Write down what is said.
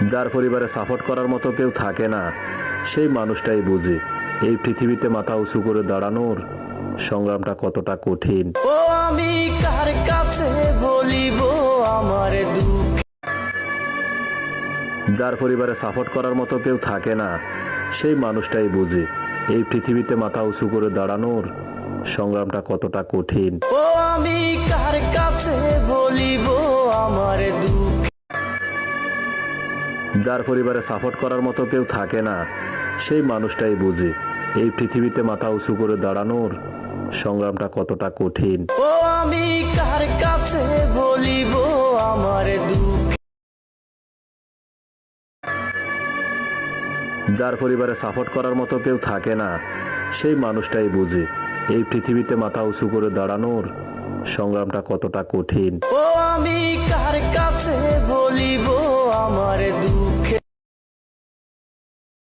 যার পরিবারে সাপোর্ট করার মতো কেউ থাকে না, সেই মানুষটাই বুঝে এই পৃথিবীতে মাথা উঁচু করে দাঁড়ানোর সংগ্রামটা কতটা কঠিন। ও আমি কার কাছে বলিব আমার দুঃখ। যার পরিবারে সাপোর্ট করার মতো কেউ থাকে না, সেই মানুষটাই বুঝে এই পৃথিবীতে মাথা উঁচু করে দাঁড়ানোর সংগ্রামটা কতটা কঠিন। ও আমি কার কাছে বলিব আমার দুঃখ। যার পরিবারে সাপোর্ট করার মতো কেউ থাকে না, সেই মানুষটাই বুঝে এই পৃথিবীতে মাথা উঁচু করে দাঁড়ানোর সংগ্রামটা কতটা কঠিন। ও আমি কার কাছে বলিব আমার দুঃখ। যার পরিবারে সাপোর্ট করার মতো কেউ থাকে না, সেই মানুষটাই বুঝে এই পৃথিবীতে মাথা উঁচু করে দাঁড়ানোর সংগ্রামটা কতটা কঠিন। ও আমি কার